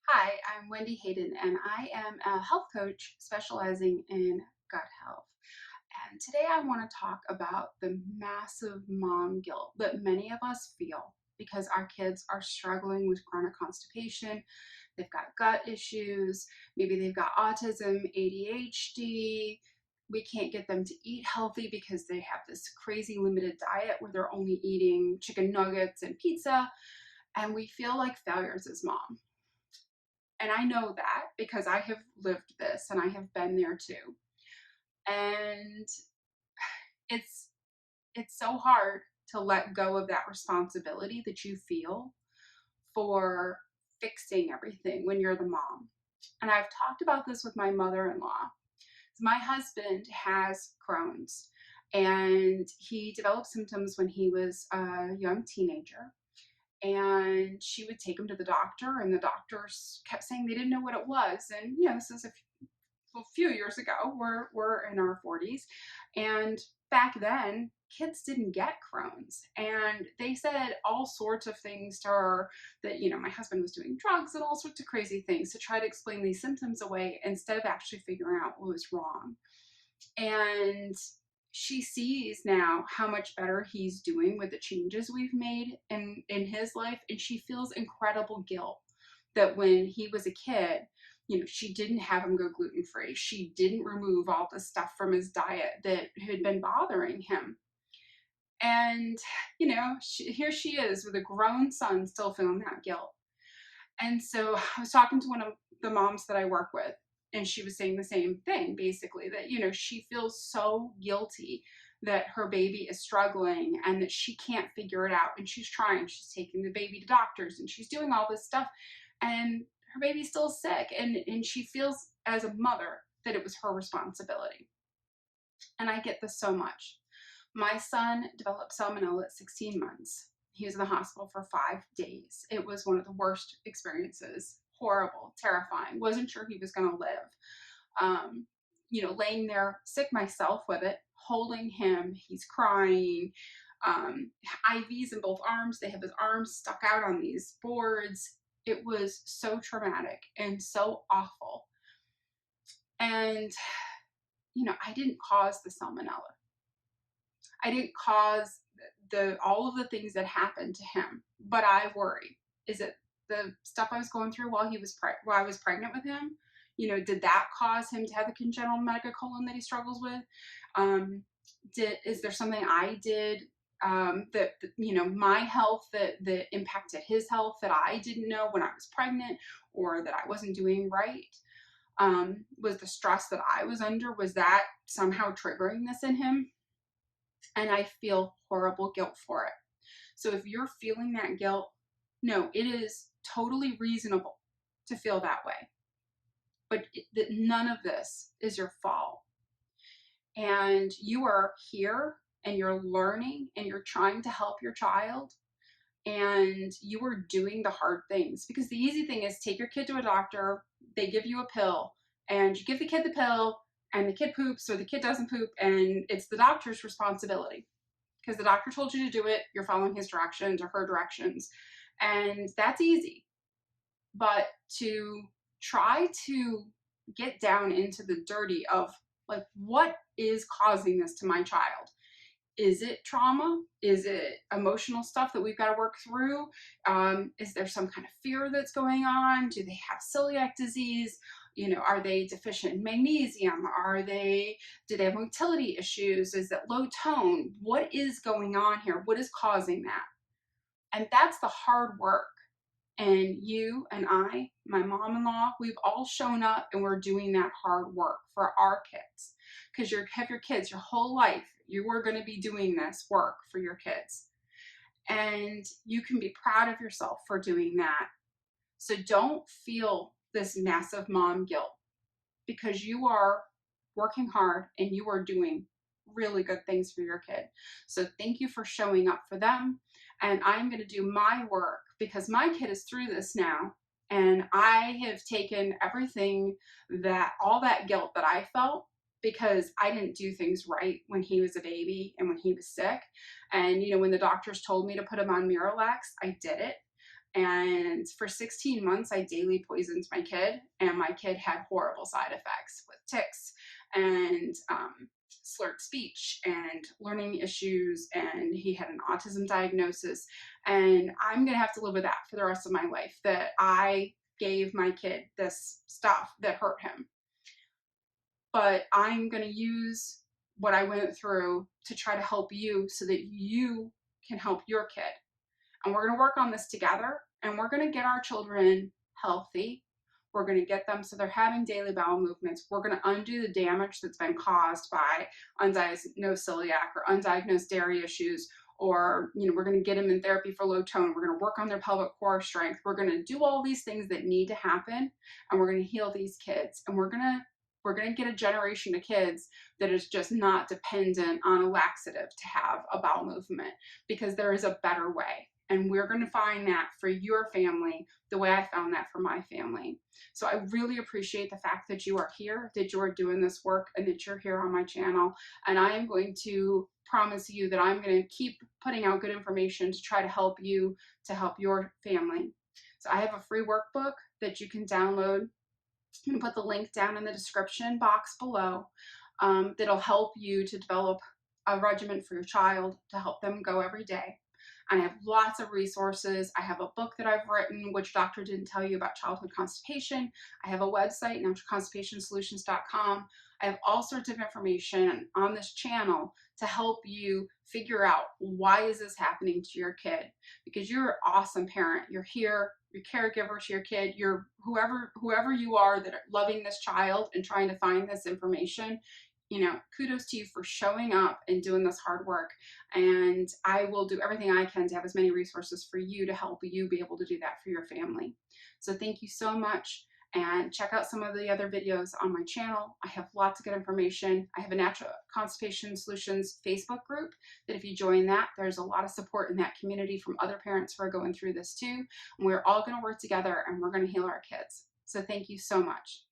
Hi, I'm Wendy Hayden, and I am a health coach specializing in gut health. And today I want to talk about the massive mom guilt that many of us feel because our kids are struggling with chronic constipation. They've got gut issues, maybe they've got autism, ADHD. We can't get them to eat healthy because they have this crazy limited diet where they're only eating chicken nuggets and pizza. And we feel like failures as mom. And I know that because I have lived this and I have been there too. And it's it's so hard to let go of that responsibility that you feel for fixing everything when you're the mom. And I've talked about this with my mother-in-law. My husband has Crohn's and he developed symptoms when he was a young teenager, and she would take him to the doctor and the doctors kept saying they didn't know what it was. And this is a few years ago. We're in our 40s, and back then kids didn't get Crohn's, and they said all sorts of things to her, that my husband was doing drugs and all sorts of crazy things to try to explain these symptoms away instead of actually figuring out what was wrong. And she sees now how much better he's doing with the changes we've made in his life, and she feels incredible guilt that when he was a kid, she didn't have him go gluten free. She didn't remove all the stuff from his diet that had been bothering him. And here she is with a grown son still feeling that guilt. And so I was talking to one of the moms that I work with, and she was saying the same thing, basically, that, she feels so guilty that her baby is struggling and that she can't figure it out. And she's trying, she's taking the baby to doctors and she's doing all this stuff. And her baby's still sick. And she feels as a mother that it was her responsibility. And I get this so much. My son developed salmonella at 16 months. He was in the hospital for 5 days. It was one of the worst experiences. Horrible, terrifying. Wasn't sure he was going to live. Um, laying there sick myself with it, holding him. He's crying. IVs in both arms. They have his arms stuck out on these boards. It was so traumatic and so awful. And, I didn't cause the salmonella. I didn't cause all of the things that happened to him, but I worry. Is it the stuff I was going through while I was pregnant with him? Did that cause him to have the congenital megacolon that he struggles with? Is there something I did that my health that impacted his health that I didn't know when I was pregnant, or that I wasn't doing right? Was the stress that I was under, was that somehow triggering this in him? And I feel horrible guilt for it. So if you're feeling that guilt, no, it is totally reasonable to feel that way. But none of this is your fault. And you are here and you're learning and you're trying to help your child, and you are doing the hard things. Because the easy thing is take your kid to a doctor, they give you a pill, and you give the kid the pill, and the kid poops or the kid doesn't poop, and it's the doctor's responsibility because the doctor told you to do it, you're following his directions or her directions, and that's easy. But to try to get down into the dirty of, like, what is causing this to my child? Is it trauma? Is it emotional stuff that we've got to work through? Is there some kind of fear that's going on? Do they have celiac disease? Are they deficient in magnesium? Do they have motility issues? Is it low tone? What is going on here? What is causing that? And that's the hard work. And you and I, my mom-in-law, we've all shown up and we're doing that hard work for our kids. Because you have your kids your whole life, you are going to be doing this work for your kids. And you can be proud of yourself for doing that. So don't feel this massive mom guilt, because you are working hard and you are doing really good things for your kid. So thank you for showing up for them. And I'm going to do my work because my kid is through this now. And I have taken everything, all that guilt that I felt because I didn't do things right when he was a baby and when he was sick. And, when the doctors told me to put him on Miralax, I did it. And for 16 months, I daily poisoned my kid, and my kid had horrible side effects with tics and slurred speech and learning issues, and he had an autism diagnosis. And I'm gonna have to live with that for the rest of my life, that I gave my kid this stuff that hurt him. But I'm gonna use what I went through to try to help you so that you can help your kid. And we're going to work on this together, and we're going to get our children healthy. We're going to get them so they're having daily bowel movements. We're going to undo the damage that's been caused by undiagnosed celiac or undiagnosed dairy issues, or we're going to get them in therapy for low tone. We're going to work on their pelvic core strength. We're going to do all these things that need to happen, and we're going to heal these kids. And we're going to get a generation of kids that is just not dependent on a laxative to have a bowel movement, because there is a better way. And we're going to find that for your family the way I found that for my family. So I really appreciate the fact that you are here, that you are doing this work, and that you're here on my channel. And I am going to promise you that I'm going to keep putting out good information to try to help you, to help your family. So I have a free workbook that you can download. I'm going to put the link down in the description box below, that'll help you to develop a regimen for your child to help them go every day. And I have lots of resources. I have a book that I've written, Which Doctor Didn't Tell You About Childhood Constipation. I have a website, naturalconstipationsolutions.com. I have all sorts of information on this channel to help you figure out, why is this happening to your kid? Because you're an awesome parent. You're here, you're caregiver to your kid, you're whoever you are that are loving this child and trying to find this information. Kudos to you for showing up and doing this hard work. And I will do everything I can to have as many resources for you to help you be able to do that for your family. So thank you so much. And check out some of the other videos on my channel. I have lots of good information. I have a Natural Constipation Solutions Facebook group that if you join that, there's a lot of support in that community from other parents who are going through this too. And we're all going to work together, and we're going to heal our kids. So thank you so much.